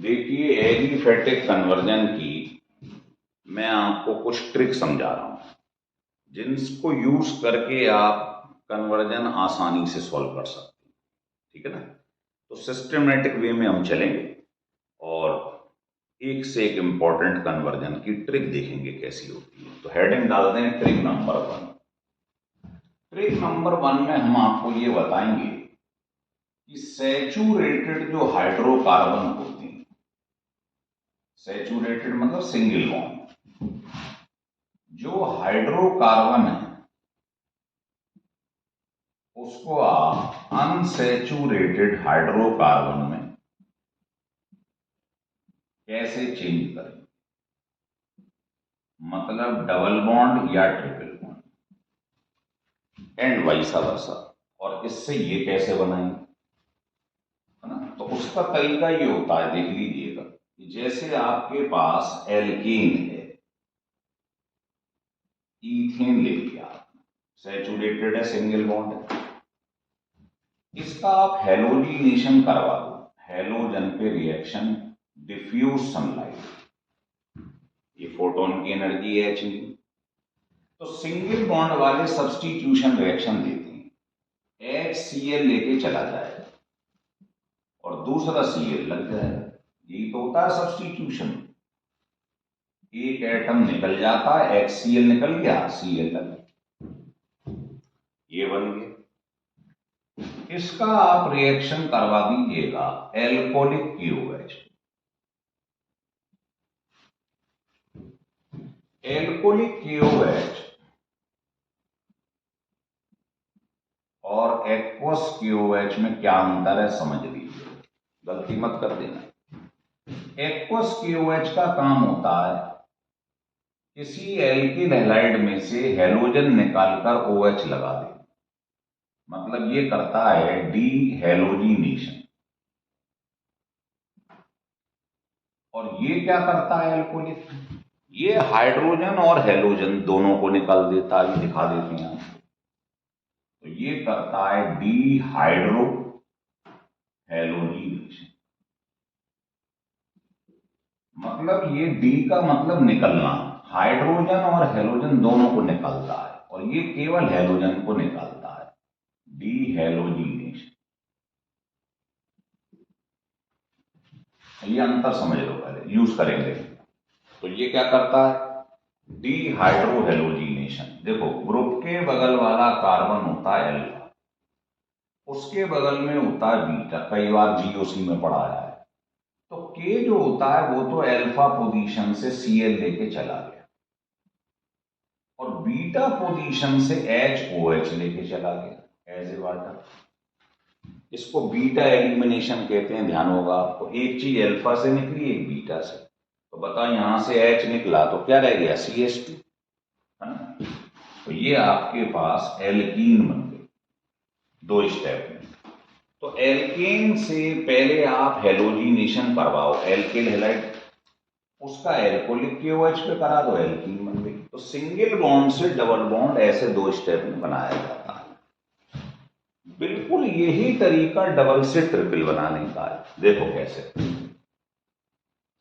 देखिए, aliphatic conversion की मैं आपको कुछ ट्रिक समझा रहा हूँ जिनको यूज करके आप कन्वर्जन आसानी से सॉल्व कर सकते हैं। ठीक है ना? तो सिस्टमेटिक वे में हम चलेंगे और एक से एक इंपॉर्टेंट कन्वर्जन की ट्रिक देखेंगे कैसी होती है। तो हेडिंग डाल दें ट्रिक नंबर 1। ट्रिक नंबर 1 में हम आपको ये बताएंगे कि सैचुरेटेड जो हाइड्रोकार्बन होते हैं, सैचुरेटेड मतलब सिंगल बॉन्ड, जो हाइड्रोकार्बन है उसको आप अनसैचुरेटेड हाइड्रोकार्बन में कैसे चेंज करें, मतलब डबल बॉन्ड या triple bond and vice versa, और इससे ये कैसे बनाएंगे, है ना? तो उसका तरीका ये होता है, देख लीजिएगा कि जैसे आपके पास एल्कीन है, ईथेन ले लिया आपने, सैचुरेटेड है, सिंगल बॉन्ड है, इसका आप हेलोजिनेशन करवा दो, हेलोजन पे रिएक्शन, डिफ्यूज सनलाइट, ये फोटोन की एनर्जी है H, तो सिंगल बॉन्ड वाले सब्स्टिट्यूशन रिएक्शन देते हैं, HCl लेके चला जाएगा और दूसरा Cl लग जाएगा। यही तो होता है सब्स्टिट्यूशन, एक एटम निकल जाता है, HCl निकल गया, Cl लग गया, ये बन गया। इसका आप रिएक्शन करवा दीजिएगा एल्कोहलिक KOH, एल्कोहलिक KOH और एक्वस KOH में क्या अंतर है समझ लीजिए, गलती मत कर देना। एक्वस KOH का काम होता है किसी एल्किल हैलाइड में से हेलोजन निकालकर OH लगा दे, मतलब ये करता है डी हेलोजिनेशन। और ये क्या करता है एल्कोहलिक, ये हाइड्रोजन और हेलोजन दोनों को निकाल देता है, दिखा देते हैं। तो ये करता है डी हाइड्रो हेलोजिनेशन, मतलब ये डी का मतलब निकलना, हाइड्रोजन और हेलोजन दोनों को निकालता है और ये केवल हेलोजन को निकालता है, डी हेलोजिनेशन। ये अंतर समझ लो, पहले यूज करेंगे। तो ये क्या करता है, डी हाइड्रो हेलोजिनेशन। देखो, ग्रुप के बगल वाला कार्बन होता है अल्फा, उसके बगल में होता है बीटा, कई बार जीओसी में पढ़ाया है। तो के जो होता है वो तो अल्फा पोजीशन से Cl लेके चला गया और बीटा पोजीशन से HOH लेके चला गया एज ए वाटर। इसको बीटा एलिमिनेशन कहते हैं, ध्यान होगा आपको। एक चीज अल्फा से निकली, एक बीटा से, तो बताओ यहां से H निकला तो क्या रह गया, CH2, है ना? तो ये आपके पास एल्कीन बन गए दो स्टेप में। तो एल्केन से पहले आप हेलोजिनेशन करवाओ, एल्किल हैलाइड, उसका एल्कोहलिक KOH पे करा दो, एल्कीन बन गई। तो सिंगल बॉन्ड से डबल बॉन्ड ऐसे दो स्टेप में बनाया जाता है। बिल्कुल यही तरीका डबल से ट्रिपल बनाने का है। देखो कैसे,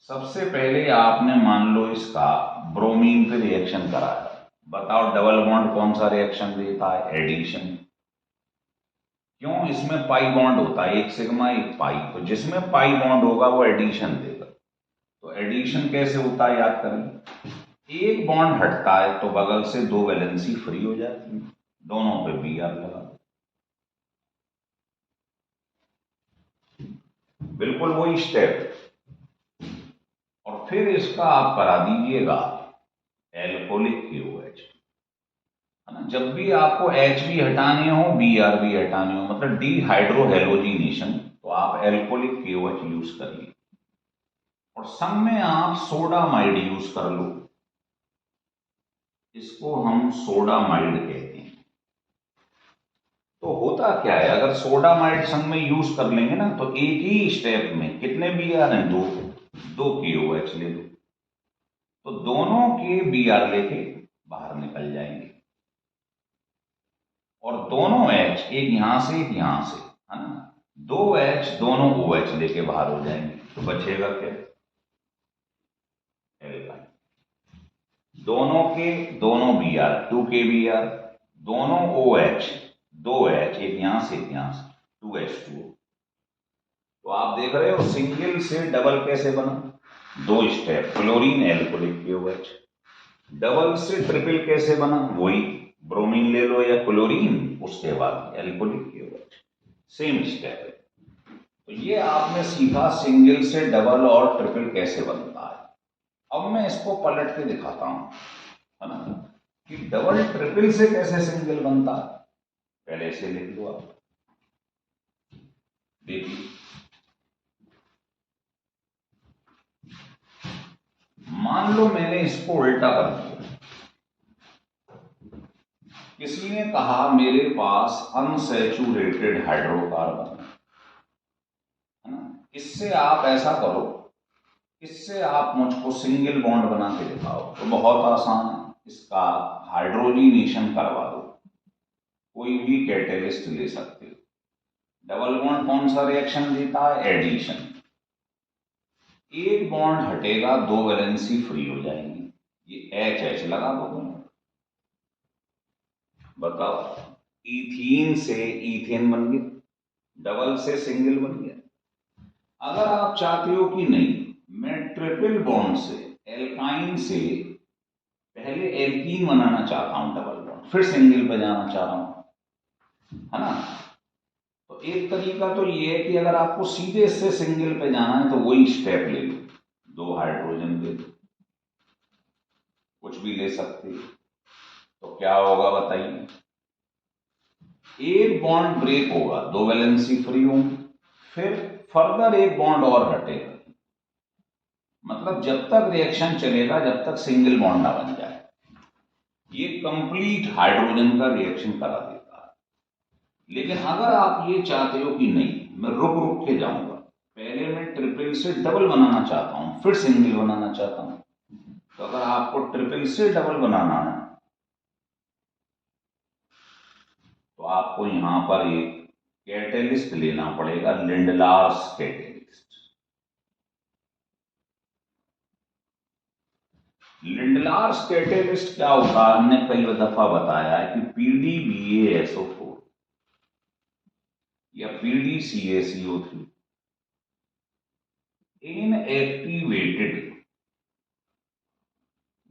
सबसे पहले आपने मान लो इसका ब्रोमीन पे रिएक्शन कराया, बताओ डबल बॉन्ड कौन सा रिएक्शन देता है, एडिशन। क्यों, इसमें पाई बॉन्ड होता है, एक सिग्मा एक पाई, तो जिसमें पाई बॉन्ड होगा वो एडिशन देगा। तो एडिशन कैसे होता है याद करें, एक बॉन्ड हटता है तो बगल से दो वैलेंसी फ्री हो जाती है, दोनों पे Br लगा, बिल्कुल वही स्टेप। और फिर इसका आप करा दीजिएगा एल्कोहलिक KOH, है ना? जब भी आपको H भी हटाने हो, Br भी हटाने हो, मतलब डी हाइड्रो हेलोजिनेशन, तो आप एल्कोहलिक KOH यूज करिए और संग में आप सोडामाइड यूज कर लो, इसको हम सोडामाइड कहते हैं। तो होता क्या है, अगर सोडामाइड संग में यूज कर लेंगे ना, तो एक ही स्टेप में कितने Br हैं, दो KOH ले लो, तो दोनों के Br लेके बाहर निकल जाएंगे और दोनों H, एक यहां से एक यहां से, है ना, दो H दोनों OH लेके बाहर हो जाएंगे, तो बचेगा क्या? एल्काइन। दोनों के दोनों Br, 2 kBr, दोनों OH, दो H, एक यहां से एक यहां से, 2H2O। तो आप देख रहे हो सिंगल से डबल कैसे बना, दो step, chlorine alcoholic KOH। Double से ट्रिपल कैसे बना, वही ब्रोमीन ले लो या क्लोरीन, उसके बाद एल्कोहलिक KOH, सेम स्टेप है। तो ये आपने सीखा सिंगल से डबल और ट्रिपल कैसे बनता है। अब मैं इसको पलट के दिखाता हूं, है ना, कि डबल ट्रिपल से कैसे सिंगल बनता है। पहले से लिख लो आप, देखिए मान लो मैंने इसको उल्टा कर दिया। किसी ने कहा मेरे पास अनसैचुरेटेड हाइड्रोकार्बन है ना, इससे आप ऐसा करो, इससे आप मुझको सिंगल बॉन्ड बना के दिखाओ। तो बहुत आसान है, इसका हाइड्रोजिनेशन करवा दो, कोई भी कैटेलिस्ट ले सकते हो। डबल बॉन्ड कौन सा रिएक्शन देता है, एडिशन। एक बॉन्ड हटेगा, दो वैलेंसी फ्री हो जाएंगी, ये एच एच लगा दो तुम। बताओ, इथीन से इथेन बन गया, डबल से सिंगल बन गया। अगर आप चाहते हो कि नहीं मैं ट्रिपल बॉन्ड से, एल्काइन से पहले एल्कीन बनाना चाहता हूं डबल बॉन्ड, फिर सिंगल पे जाना चाह रहा हूं, है ना, तो एक तरीका तो ये है कि अगर आपको सीधे इससे सिंगल पे जाना है तो वही स्टेप ले लो, दो हाइड्रोजन ले लो, कुछ भी ले सकते हो। तो क्या होगा बताइए, एक बॉन्ड ब्रेक होगा, दो वैलेंसी फ्री होंगी, फिर फर्दर एक बॉन्ड और हटेगा। मतलब जब तक रिएक्शन चलेगा जब तक सिंगल बॉन्ड ना बन जाए, ये कंप्लीट हाइड्रोजन का रिएक्शन करा देता है। लेकिन अगर आप ये चाहते हो कि नहीं मैं रुक रुक के जाऊंगा, पहले मैं ट्रिपल से डबल बनाना चाहता हूं फिर सिंगल बनाना चाहता हूं, तो अगर आपको ट्रिपल से डबल बनाना है तो आपको यहां पर एक कैटेलिस्ट लेना पड़ेगा, लिंडलार्स कैटेलिस्ट। लिंडलार्स कैटेलिस्ट क्या होता है, हमने कई दफा बताया है कि PdBaSO4 या PdCaCO3 inactivated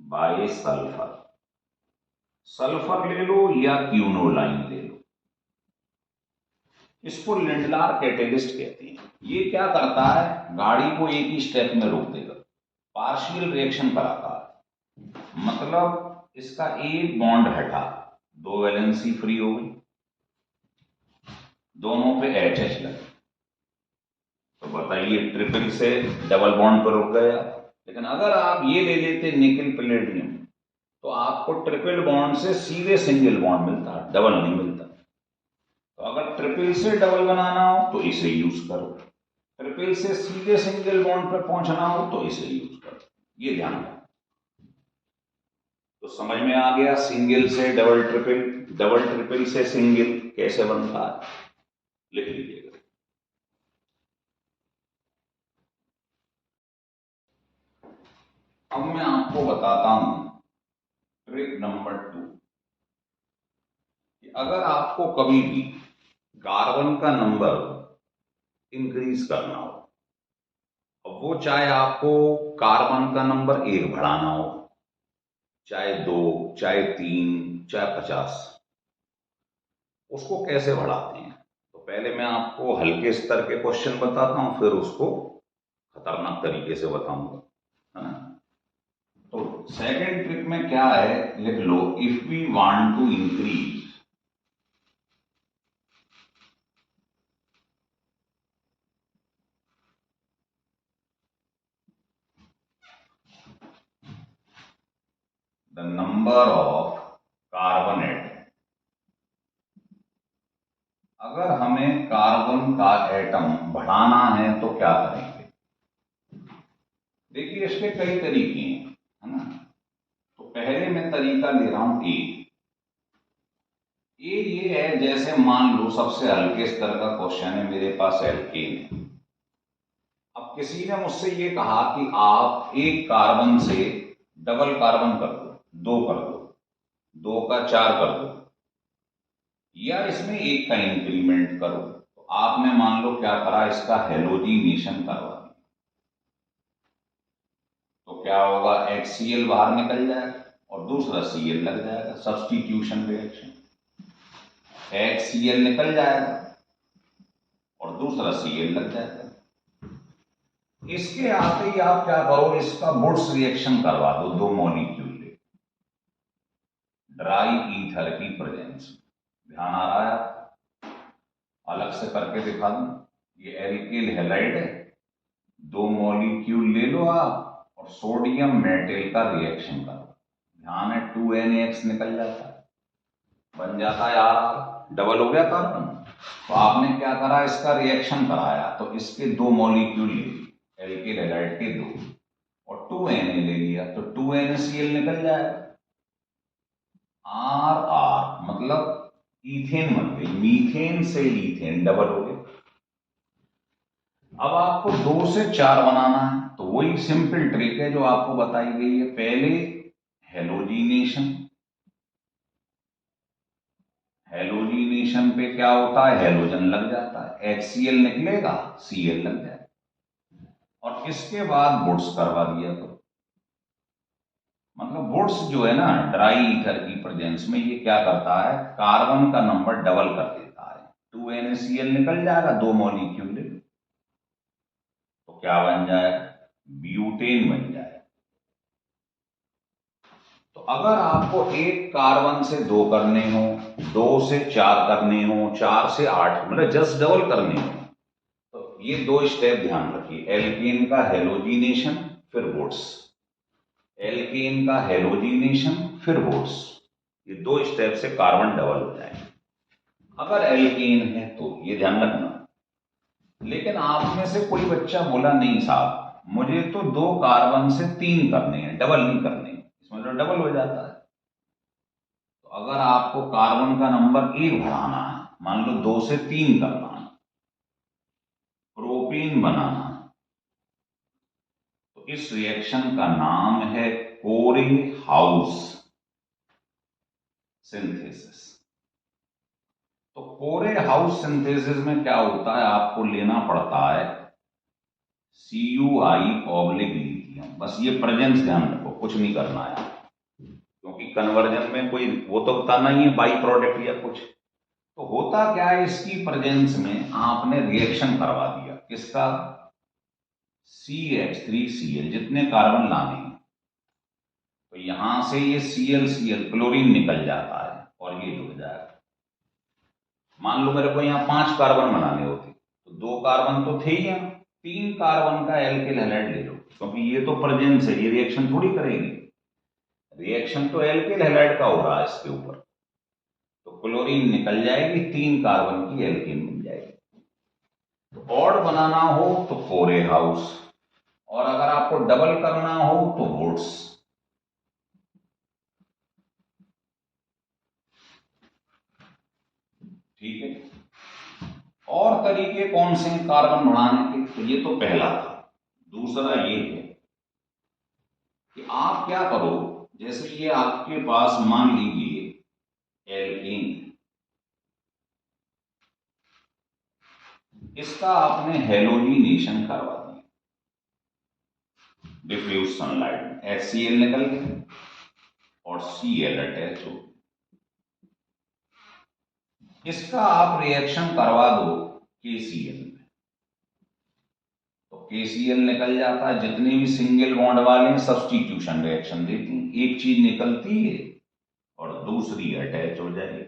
bye sulphur, sulphur ले लो या क्यूनोलाइन ले लो, इसको लिंडलार कैटेलिस्ट कहते हैं। ये क्या करता है, गाड़ी को एक ही स्टेप में रोक देगा, पार्शियल रिएक्शन कराता है। मतलब इसका एक बॉन्ड हटा, दो वैलेंसी फ्री हो गई, दोनों पे एच एच लगे, तो बताइए ट्रिपल से डबल बॉन्ड पर रुक गया। लेकिन अगर आप ये ले लेते निकल पैलेडियम, तो आपको ट्रिपल बॉन्ड से सीधे सिंगल बॉन्ड मिलता है, डबल नहीं मिलता। तो अगर ट्रिपल से डबल बनाना हो तो इसे यूज करो, ट्रिपल से सीधे सिंगल बॉन्ड पर पहुंचना हो तो इसे यूज करो, ये ध्यान रखो। तो समझ में आ गया, सिंगल से डबल ट्रिपल, डबल ट्रिपल से सिंगल कैसे बनता है, लिख लीजिएगा। अब मैं आपको बताता हूं ट्रिक नंबर 2, कि अगर आपको कभी भी कार्बन का नंबर इंक्रीज करना हो, अब वो चाहे आपको कार्बन का नंबर 1 बढ़ाना हो, चाहे 2, चाहे 3, चाहे 50, उसको कैसे बढ़ाते हैं। तो पहले मैं आपको हल्के स्तर के क्वेश्चन बताता हूं, फिर उसको खतरनाक तरीके से बताऊंगा, है ना। तो सेकंड ट्रिक में क्या है, लिख लो, if we want to increase the number of carbon atom, अगर हमें कार्बन का एटम बढ़ाना है तो क्या करेंगे। देखिए इसके कई तरीके हैं, है ना। तो पहले मैं तरीका ले रहा हूं ए, ये है, जैसे मान लो सबसे हल्के स्तर का क्वेश्चन है, मेरे पास एल्केन है। अब किसी ने मुझसे ये कहा कि आप एक कार्बन से डबल कार्बन कर दो, दो कर दो, दो का चार कर दो, या इसमें एक का इंक्रीमेंट करो। तो आपने मान लो क्या करा, इसका हेलोजिनेशन करवा दिया, तो क्या होगा, HCl बाहर निकल जाएगा और दूसरा Cl लग जाएगा, सब्स्टिट्यूशन रिएक्शन। HCl निकल जाएगा और दूसरा Cl लग जाएगा। इसके आते ही आप क्या करो, इसका वुड्स रिएक्शन करवा दो, दो मॉलिक्यूल ले, ड्राई ईथर की प्रेजेंस में। ध्यान आ रहा है? अलग से करके दिखा दूं, ये एल्किल हैलाइड है, दो मॉलिक्यूल ले लो आप और सोडियम मेटल का रिएक्शन करो। ध्यान है, 2NaX निकल जाता है, बन जाता है यार, डबल हो गया कार्बन। तो आपने क्या करा, इसका रिएक्शन कराया, तो इसके दो मॉलिक्यूल ले लिए, एल्किल हैलाइड के दो, और 2Na ले लिया, तो 2NaCl निकल जाएगा। RR मतलब ईथेन बन गई, मीथेन से ईथेन डबल हो गया। अब आपको 2 से 4 बनाना है, तो वही सिंपल ट्रिक है जो आपको बताई गई है। पहले हेलोजिनेशन, हेलोजिनेशन पे क्या होता है, हेलोजन लग जाता है, HCl निकलेगा, Cl लग जाएगा, और इसके बाद वुड्स करवा दिया। तो मतलब वुड्स जो है ना, ड्राई ईथर की प्रेजेंस में ये क्या करता है, कार्बन का नंबर डबल कर देता है। 2NaCl निकल जाएगा, दो मॉलिक्यूल, तो क्या बन जाएगा, ब्यूटेन बन जाएगा। तो अगर आपको एक कार्बन से दो करने हो, दो से चार करने हो, चार से आठ, मतलब जस्ट डबल करने हो, तो ये दो स्टेप ध्यान रखिए, एल्केन का हेलोजिनेशन फिर वुड्स, एल्केन का हेलोजिनेशन फिर वुड्स, ये दो स्टेप से कार्बन डबल हो जाएगा अगर एल्केन है तो, ये ध्यान रखना। लेकिन आप में से कोई बच्चा बोला नहीं साहब, मुझे तो दो कार्बन से तीन करने हैं, डबल नहीं करने, इसमें तो डबल हो जाता है। तो अगर आपको कार्बन का नंबर एक बढ़ाना है, मान लो 2 से 3 करना है, प्रोपीन बनाना है, तो इस रिएक्शन का नाम है कोरे हाउस सिंथेसिस। तो कोरे हाउस सिंथेसिस में क्या होता है, आपको लेना पड़ता है CuI लिथियम, बस ये प्रेजेंस ध्यान रखो, कुछ नहीं करना है, क्योंकि कन्वर्जन में कोई वो तो बताना ही है, बाई प्रोडक्ट या कुछ। तो होता क्या है, इसकी प्रेजेंस में आपने रिएक्शन करवा दिया, किसका, CH3Cl, जितने कार्बन लाने हैं, तो यहां से ये Cl क्लोरीन निकल जाता है और ये जुड़ जाएगा। मान लो मेरे को यहाँ 5 कार्बन बनाने होते, तो 2 कार्बन तो थे ही यहाँ, 3 कार्बन का एल्किल हैलाइड ले लो, क्योंकि ये तो प्रेजेंस है, ये रिएक्शन थोड़ी करेगी, रिएक्शन तो एल्किल हैलाइड का हो रहा है इसके ऊपर, तो क्लोरीन निकल जाएगी, 3 कार्बन की एल्केन बन जाएगी। तो ऑड बनाना हो तो कोरे हाउस, और अगर आपको डबल करना हो तो वुड्स। ठीक है, और तरीके कौन से हैं कार्बन बढ़ाने के, तो ये तो पहला था। दूसरा ये है कि आप क्या करो, जैसे ये आपके पास मान लीजिए एल्कीन, इसका आपने हेलोजिनेशन करवा दिया, डिफ्यूज सनलाइट में HCl निकल गया और Cl अटैच हो, इसका आप रिएक्शन करवा दो KCl में, तो KCl निकल जाता है, जितने भी सिंगल बॉन्ड वाले हैं सब्स्टिट्यूशन रिएक्शन देती हैं, एक चीज निकलती है और दूसरी अटैच हो जाएगी।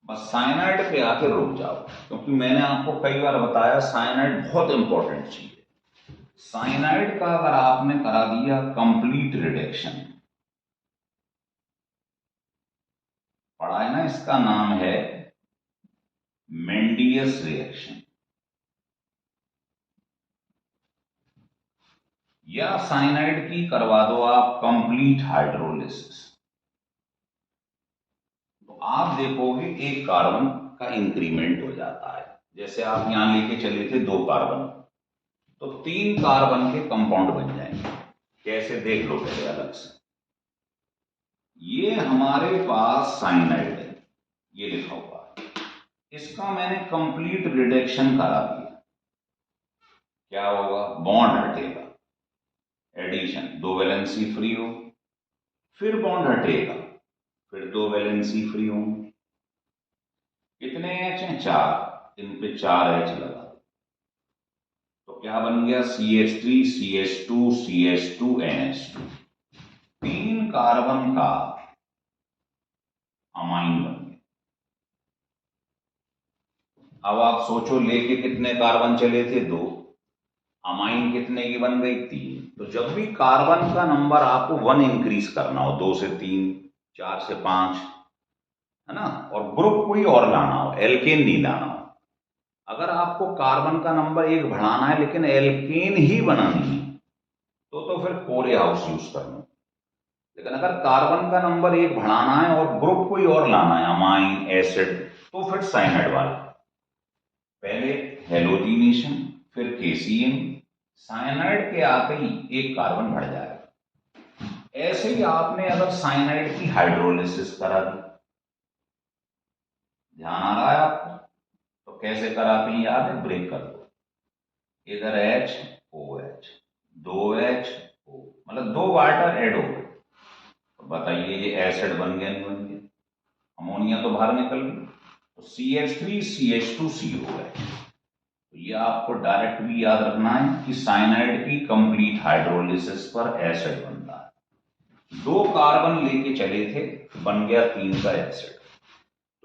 बस साइनाइड पे आके रुक जाओ, क्योंकि मैंने आपको कई बार बताया साइनाइड बहुत इंपॉर्टेंट चीज है। साइनाइड का अगर आपने करा दिया कंप्लीट रिडक्शन, पढ़ा है ना, इसका नाम है मेंडियस रिएक्शन, या साइनाइड की करवा दो आप कंप्लीट हाइड्रोलिसिस, आप देखोगे एक कार्बन का इंक्रीमेंट हो जाता है। जैसे आप यहां लेके चले थे 2 कार्बन, तो 3 कार्बन के कंपाउंड बन जाएंगे। कैसे देख लो पहले अलग से। ये हमारे पास साइनाइड है, ये लिखा हुआ है, इसका मैंने कंप्लीट रिडक्शन करा दिया। क्या होगा? बॉन्ड हटेगा, एडिशन, 2 वैलेंसी फ्री हो, फिर बॉन्ड हटेगा, फिर 2 वैलेंसी फ्री होंगे। कितने एच हैं? 4, इन पे 4 एच लगा दो, तो क्या बन गया? CH3 CH2 CH2 NH2, 3 carbon का अमाइन बन गया। अब आप सोचो, लेके कितने कार्बन चले थे? 2, अमाइन कितने की बन गई? 3। तो जब भी कार्बन का नंबर आपको 1 इंक्रीज करना हो, 2 से 3, 4 से 5, है ना, और ग्रुप कोई और लाना हो, एल्केन नहीं लाना हो, अगर आपको कार्बन का नंबर 1 बढ़ाना है लेकिन एल्केन ही बनानी है, तो फिर कोरे हाउस यूज करना। लेकिन अगर कार्बन का नंबर 1 बढ़ाना है और ग्रुप कोई और लाना है, अमाइन, एसिड, तो फिर साइनाइड वाला। पहले हेलोजिनेशन, फिर केसीएन, साइनाइड के आते ही एक कार्बन बढ़ जाएगा। ऐसे ही आपने अगर साइनाइड की हाइड्रोलिसिस करा दी, ध्यान आ रहा है आपको? तो कैसे कराते हैं याद है? ब्रेक कर दो, इधर H OH, 2H O, मतलब 2 वाटर ऐड हो गए। तो बताइए ये एसिड बन गया नहीं बन गया? अमोनिया तो बाहर निकल गई, तो CH3 CH2 CO है। तो ये आपको डायरेक्ट भी याद रखना है कि साइनाइड की कंप्लीट हाइड्रोलिसिस पर एसिड बनता है। 2 कार्बन लेके चले थे, बन गया 3 का एसिड।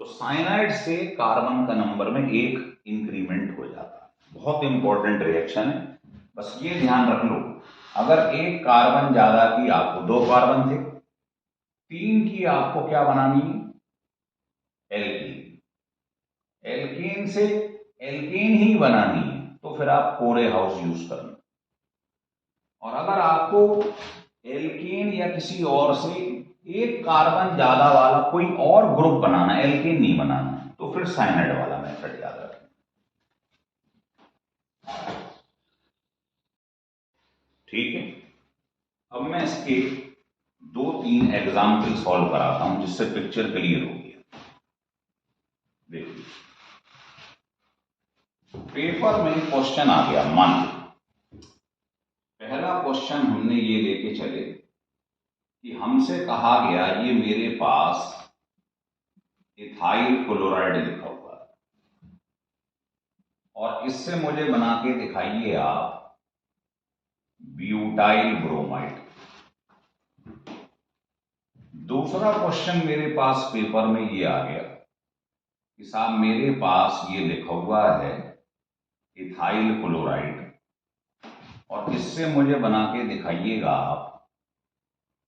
तो साइनाइड से कार्बन का नंबर में 1 इंक्रीमेंट हो जाता है। बहुत इंपॉर्टेंट रिएक्शन है, बस ये ध्यान रख लो। अगर 1 कार्बन ज्यादा की, आपको 2 कार्बन थे, 3 की आपको क्या बनानी है? एल्कीन। एल्कीन से एल्कीन ही बनानी है, तो फिर आप कोरे हाउस यूज करना। और अगर आपको एल्कीन या किसी और से 1 कार्बन ज्यादा वाला कोई और ग्रुप बनाना है, एल्कीन नहीं बनाना, तो फिर साइनाइड वाला मेथड याद रखना। ठीक है, अब मैं इसके 2-3 एग्जाम्पल सॉल्व कराता हूं जिससे पिक्चर क्लियर होगी। देखिए, पेपर में क्वेश्चन आ गया, मान पहला क्वेश्चन हमने ये लेके चले कि हमसे कहा गया ये मेरे पास इथाइल क्लोराइड लिखा हुआ है और इससे मुझे बना के दिखाइए आप ब्यूटाइल ब्रोमाइड। दूसरा क्वेश्चन मेरे पास पेपर में ये आ गया कि साहब मेरे पास ये लिखा हुआ है इथाइल क्लोराइड और इससे मुझे बना के दिखाइएगा आप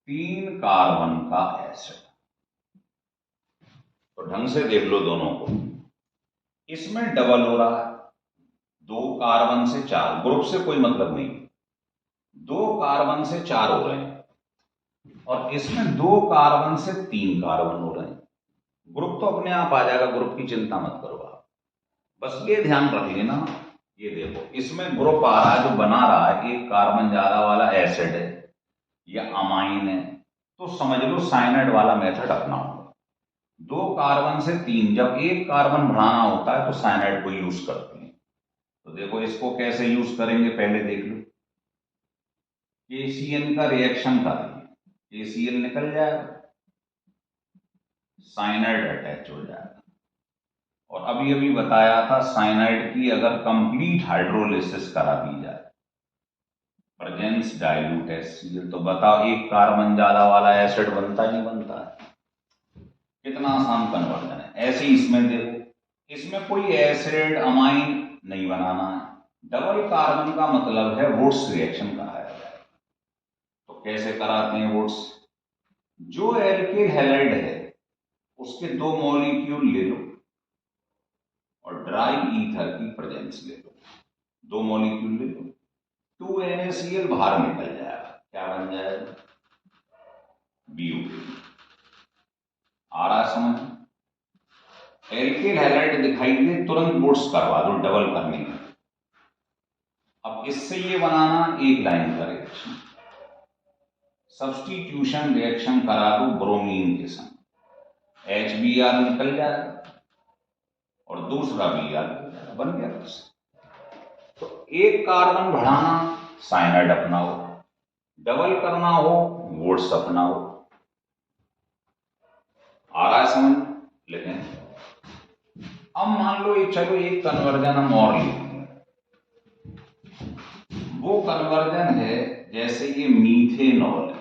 3 कार्बन का एसिड। तो ढंग से देख लो दोनों को, इसमें डबल हो रहा है, 2 कार्बन से 4, ग्रुप से कोई मतलब नहीं, 2 कार्बन से 4 हो रहे हैं, और इसमें 2 कार्बन से 3 कार्बन हो रहे हैं। ग्रुप तो अपने आप आ जाएगा, ग्रुप की चिंता मत करो आप, बस ये ध्यान रख लेना। ये देखो, इसमें ग्रुप आ रहा है जो बना रहा है 1 कार्बन ज्यादा वाला एसिड है या अमाइन है, तो समझ लो साइनाइड वाला मेथड अपनाओ। 2 कार्बन से 3, जब 1 कार्बन बढ़ाना होता है तो साइनाइड को यूज करते हैं। तो देखो इसको कैसे यूज करेंगे, पहले देख लो। KCN का रिएक्शन करेंगे, KCl निकल जाएगा, साइनाइड अटैच हो जाएगा। और अभी अभी बताया था साइनाइड की अगर कंप्लीट हाइड्रोलिसिस करा दी जाए, प्रेजेंस डाइल्यूट HCl, तो बताओ 1 कार्बन ज्यादा वाला एसिड बनता नहीं बनता है? कितना आसान कन्वर्जन है। ऐसे ही इसमें देखो, इसमें कोई एसिड अमाइन नहीं बनाना है, डबल कार्बन का मतलब है वुड्स रिएक्शन कराया जाए। तो कैसे कराते हैं वुड्स? जो एल्किल हैलाइड है उसके 2 मॉलिक्यूल ले लो और ड्राई ईथर की प्रेजेंस ले लो, 2 मॉलिक्यूल ले लो, 2NaCl बाहर निकल जाएगा, क्या बन जाएगा? ब्यूटेन। आ रहा है समझ? एल्किल हैलाइड दिखाई दे तुरंत वुड्स करवा दो डबल करने में। अब इससे ये बनाना एक लाइन का रिएक्शन, सब्स्टिट्यूशन रिएक्शन करा दो ब्रोमीन के संग, HBr निकल जाएगा और दूसरा Br बन गया बस। तो एक कार्बन बढ़ाना साइनाइड अपनाओ, डबल करना हो वुड्स अपनाओ। आ रहा है समझ? लेकिन अब मान लो ये, चलो एक कन्वर्जन हम और लेंगे। वो कन्वर्जन है जैसे ये मीथेनॉल है,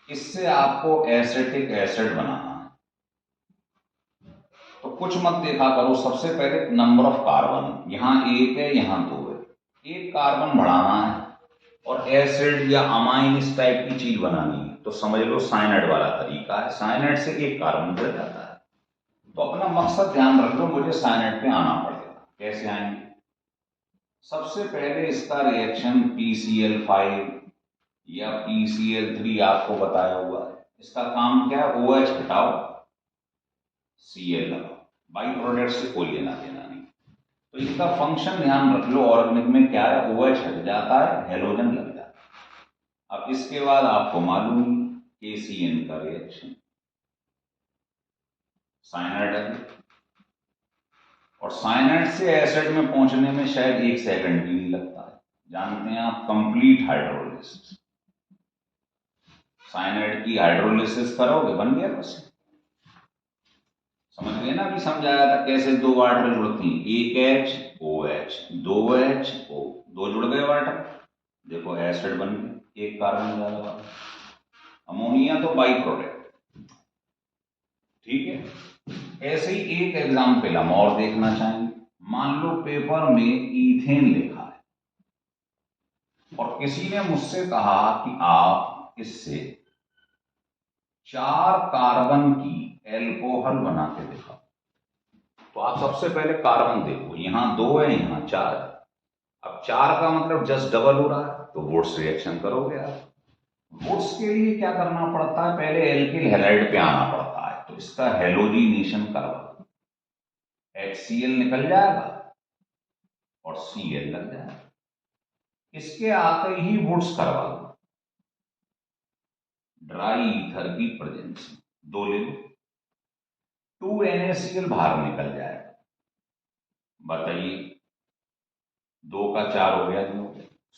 इससे आपको एसिटिक एसिड बनाना है। तो कुछ मत देखा करो, सबसे पहले नंबर ऑफ कार्बन, यहां एक है यहां दो है, एक कार्बन बढ़ाना है और एसिड या अमाइन इस टाइप की चीज बनानी है, तो समझ लो साइनाइड वाला तरीका है। साइनाइड से एक कार्बन जुड़ जाता है। तो अपना मकसद ध्यान रख लो, मुझे साइनाइड पे आना पड़ेगा। कैसे आएंगे? सबसे पहले इसका रिएक्शन PCl5 या PCl3 आपको बताया हुआ है। इसका काम क्या है? OH हटाओ, Cl लगाओ, बाई प्रोडक्ट से कोई लेना देना नहीं। तो इसका फंक्शन ध्यान रख लो, ऑर्गेनिक में क्या है? OH हट जाता है, हेलोजन लग जाता है। अब इसके बाद आपको मालूम KCN का रिएक्शन, साइनाइड है, और साइनाइड से एसिड में पहुंचने में शायद 1 सेकंड भी नहीं लगता है। जानते हैं आप, कंप्लीट हाइड्रोलिसिस। साइनाइड की हाइड्रोलिसिस करोगे, बन गया बस। समझ गए ना? अभी समझाया था कैसे दो वाटर जुड़ती हैं, एक HOH, दो HO, दो जुड़ गए वाटर, देखो एसिड बन गए, एक कार्बन ज्यादा। अमोनिया तो बाई प्रोडक्ट, ठीक है। ऐसे ही एक एग्जाम्पल हम और देखना चाहेंगे। मान लो पेपर में ईथेन लिखा है और किसी ने मुझसे कहा कि आप इससे 4 कार्बन की एल्कोहल बना के दिखाओ। तो आप सबसे पहले कार्बन देखो, यहां 2 है यहां 4 है। अब 4 का मतलब जस्ट डबल हो रहा है, तो वुड्स रिएक्शन करोगे आप। वुड्स के लिए क्या करना पड़ता है? पहले एल्किल हैलाइड पे आना पड़ता है, तो इसका हेलोजिनेशन करवा, HCl निकल जाएगा और Cl लग जाएगा। इसके आते ही वुड्स करवा दो, ड्राई ईथर की प्रेजेंस में 2 ले लो, 2NaCl बाहर निकल जाएगा। बताइए, 2 का 4 हो गया, 2।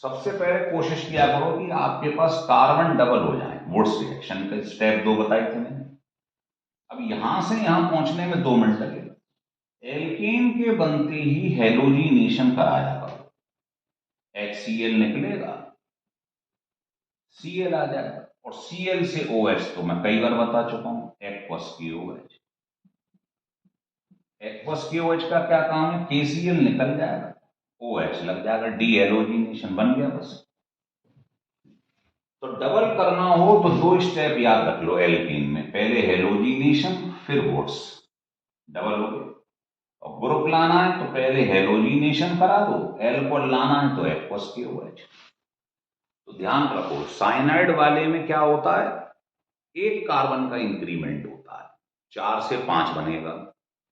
सबसे पहले कोशिश किया करो कि आपके पास कार्बन डबल हो जाए। वुड्स रिएक्शन का स्टेप 2 बताई थी मैंने। अब यहां से यहां पहुंचने में 2 मिनट लगेगा। एल्केन के बनते ही हेलोजिनेशन कराया करो, HCl निकलेगा, Cl आ जाएगा, और Cl से OH तो मैं कई बार बता चुका हूं, एक्वस की OH। एक्वस की OH का क्या काम है? KCl निकल जाएगा, OH लग जाएगा, डीहेलोजिनेशन बन गया बस। तो डबल करना हो तो 2 स्टेप याद रख लो एल्कीन में, पहले हेलोजिनेशन फिर वुड्स, डबल हो गए। और ग्रुप लाना है तो पहले हेलोजिनेशन करा दो, एल्कोहल लाना है तो एक्वस की OH। तो ध्यान रखो, साइनाइड वाले में क्या होता है? एक कार्बन का इंक्रीमेंट होता है, 4 से 5 बनेगा,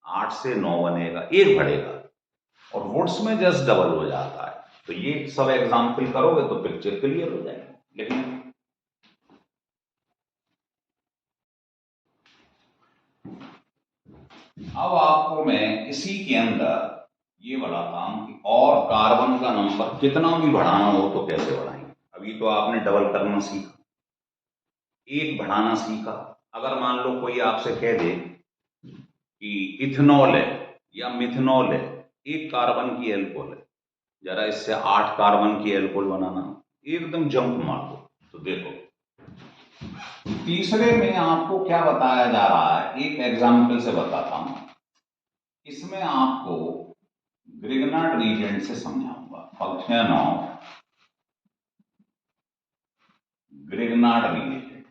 8 से 9 बनेगा, एक बढ़ेगा, और वुड्स में जस्ट डबल हो जाता है। तो ये सब एग्जाम्पल करोगे तो पिक्चर क्लियर हो जाएगी। लेकिन अब आपको मैं इसी के अंदर ये बताता हूं कि और कार्बन का नंबर कितना भी बढ़ाना हो तो कैसे बढ़ाएंगे। अभी तो आपने डबल करना सीखा, एक बढ़ाना सीखा। अगर मान लो कोई आपसे कह दे कि इथेनॉल है या मिथेनॉल है, एक कार्बन की एल्कोहल है, जरा इससे 8 कार्बन की एल्कोहल बनाना, एकदम जंप मार दो। तो देखो, तीसरे में आपको क्या बताया जा रहा है, एक एग्जाम्पल से बताता हूं। इसमें आपको ग्रिग्नार्ड रीजेंट से समझाऊंगा, function of Grignard reagent.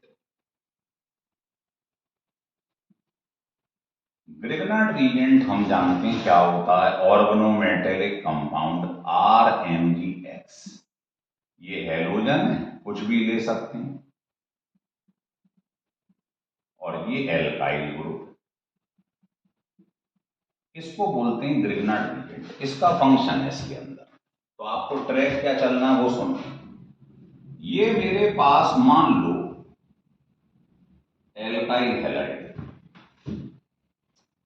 Grignard reagent हम जानते हैं क्या होता है, ऑर्गेनोमेटेलिक कंपाउंड RMgX। ये हैलोजन है, कुछ भी ले सकते हैं, और ये एल्काइल ग्रुप। इसको बोलते हैं ग्रिग्नार्ड रीजेंट। इसका फंक्शन है इसके अंदर, तो आपको ट्रैक क्या चलना है वो सुनो। ये मेरे पास मान लो एल्काइल हैलाइड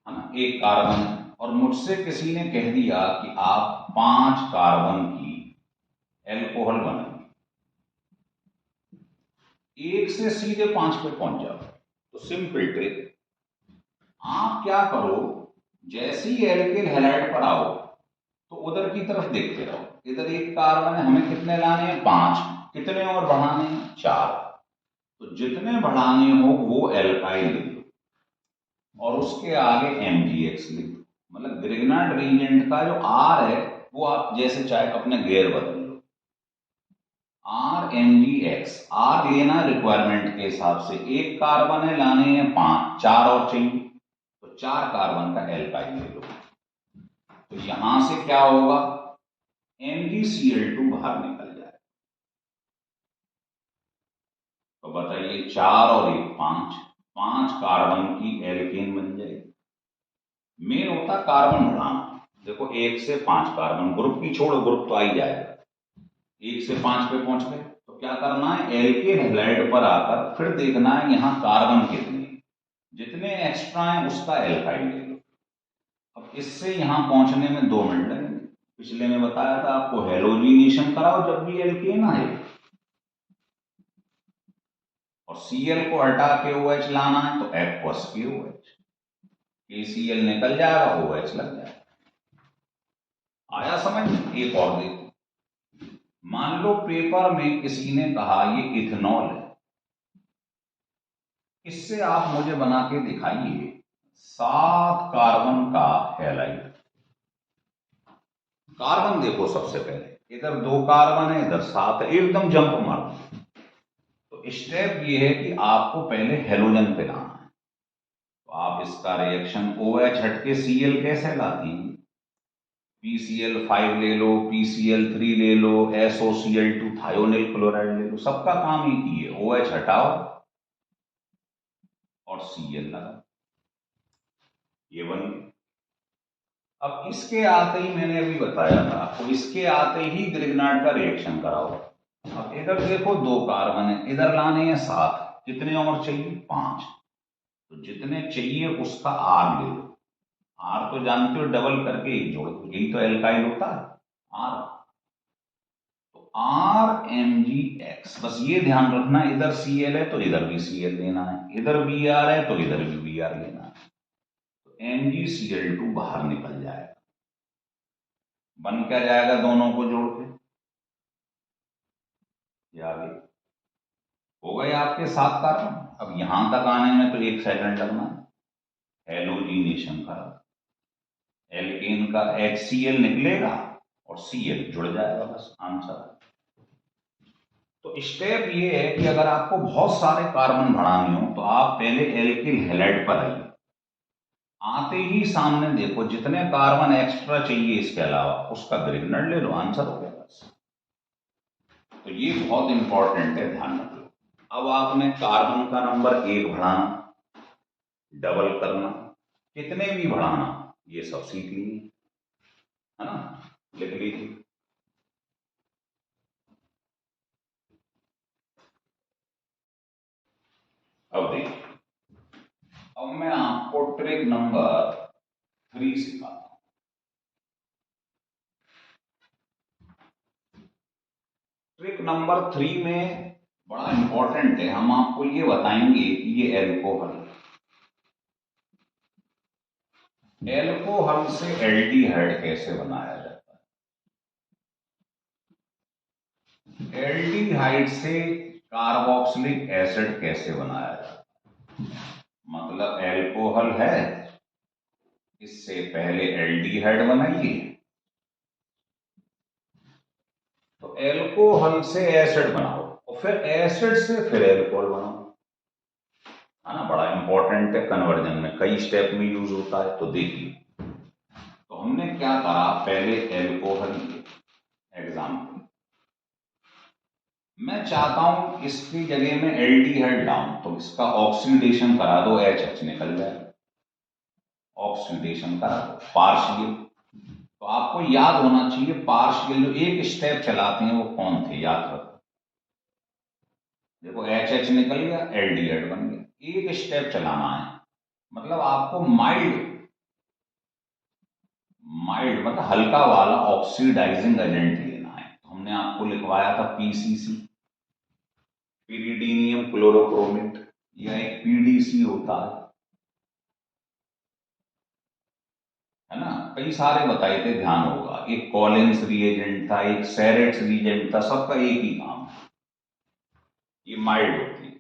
है ना, एक कार्बन है, और मुझसे किसी ने कह दिया कि आप 5 कार्बन की एल्कोहल बनाइए, एक से सीधे 5 पे पहुंच जाओ। तो सिंपल ट्रिक, आप क्या करो, जैसे ही एल्किल हैलाइड पर आओ तो उधर की तरफ देखते रहो। इधर एक कार्बन है, हमें कितने लाने हैं? 5। कितने और बढ़ाने हैं? 4। तो जितने बढ़ाने हो वो एल्काइल लिख लो और उसके आगे MgX लिख दो। मतलब ग्रिग्नार्ड रीजेंट का जो R है वो आप जैसे चाहे अपने गेयर बदल लो। RMgX, R लेना रिक्वायरमेंट के हिसाब से, एक कार्बन है लाने हैं 5, 4 और चाहिए, तो 4 कार्बन का एल्काइल ले लो। तो यहां से क्या होगा? MgCl2 बाहर निकल जाए। तो बताइए 4 और 1 5, 5 कार्बन की एल्केन बन जाएगी। मेन होता कार्बन बढ़ाना। देखो 1 से 5 कार्बन, ग्रुप की छोड़ो, ग्रुप तो आ ही जाएगा। 1 से 5 पे पहुंच गए तो क्या करना है? एल्केन हैलाइड पर आकर फिर देखना है यहां कार्बन कितने, जितने एक्स्ट्रा हैं उसका एल्काइल ले लो। अब इससे यहां पहुंचने में 2 मिनट लगेंगे। पिछले में बताया था आपको, हेलोजिनेशन कराओ जब भी एल्केन आए, और Cl को हटा के OH लाना है तो एक्वस के OH, KCl निकल जाएगा, OH लग जाएगा। आया समझ में? एक और देखो, मान लो पेपर में किसी ने कहा ये इथेनॉल है, इससे आप मुझे बना के दिखाइए 7 कार्बन का हैलाइड। कार्बन देखो सबसे पहले, इधर 2 कार्बन है, इधर 7 है, एकदम जंप मारो। तो स्टेप ये है कि आपको पहले हेलोजन पे लाना है। तो आप इसका रिएक्शन OH हटके Cl कैसे लाती हैं? PCl5 ले लो, PCl3 ले लो, SOCl2 थायोनिल क्लोराइड ले लो, सबका काम एक ही है, OH हटाओ और Cl लगाओ, ये बन गया। अब इसके आते ही मैंने अभी बताया था आपको, इसके आते ही ग्रिग्नार्ड का रिएक्शन कराओ। अब इधर देखो 2 कार्बन है, इधर लाने हैं 7, कितने और चाहिए? 5। तो जितने चाहिए उसका R ले लो। R तो जानते हो, डबल करके एक जोड़ दो, यही तो एल्काइल होता है R। तो RMgX, बस ये ध्यान रखना, इधर Cl है तो इधर भी Cl लेना है, इधर Br है तो इधर भी Br लेना है। तो MgCl2 बाहर निकल जाएगा। बन क्या जाएगा दोनों को जोड़ के? ये आगे हो गए आपके 7 कार्बन। अब यहां तक आने में तो 1 सेकंड लगना है। हेलोजिनेशन का एल्केन का HCl निकलेगा और Cl जुड़ जाएगा, बस आंसर। तो स्टेप ये है कि अगर आपको बहुत सारे कार्बन बढ़ाने हो तो आप पहले एल्किल हैलाइड पर आइए। आते ही सामने देखो जितने कार्बन एक्स्ट्रा चाहिए इसके अलावा उसका ग्रिग्नार्ड ले लो, आंसर हो गया बस। तो ये बहुत इंपॉर्टेंट है, ध्यान रख लो। अब आपने कार्बन का नंबर 1 बढ़ाना, डबल करना, कितने भी बढ़ाना, ये सब सीख लिए है ना, लिख लीजिए। अब देखिए, अब मैं आपको ट्रिक नंबर 3 सिखाता हूं। ट्रिक नंबर 3 में बड़ा इंपॉर्टेंट है, हम आपको ये बताएंगे कि ये एल्कोहल से एल्डिहाइड कैसे बनाया जाता है, एल्डिहाइड से कार्बोक्सिलिक एसिड कैसे बनाया जाता है। मतलब एल्कोहल है, इससे पहले एल्डिहाइड बनाइए, तो एल्कोहल से एसिड बनाओ और फिर एसिड से फिर एल्कोहल बनाओ, है ना। बड़ा इंपॉर्टेंट है, कन्वर्जन में कई स्टेप में यूज होता है, तो देखिए। तो हमने क्या करा, पहले एल्कोहल एग्जाम्पल, मैं चाहता हूं इसकी जगह में एल्डिहाइड लाऊं, तो इसका ऑक्सीडेशन करा दो, HH निकल जाए, ऑक्सीडेशन करा पार्शियल। तो आपको याद होना चाहिए पार्शियल जो एक स्टेप चलाते हैं वो कौन थे, याद रखो। देखो एच निकल गया, एल्डिहाइड बन गया। एक स्टेप चलाना है, मतलब आपको माइल्ड माइल्ड मतलब हल्का वाला ऑक्सीडाइजिंग एजेंट लेना है। तो हमने आपको लिखवाया था पीसीसी, पिरिडीनियम क्लोरोक्रोमेट, या एक पीडीसी होता है ना, कई सारे बताए थे, ध्यान होगा। एक कॉलिंस रिएजेंट था, एक सेरेट्स रिएजेंट था, सबका एक ही काम है, ये माइल्ड होती है।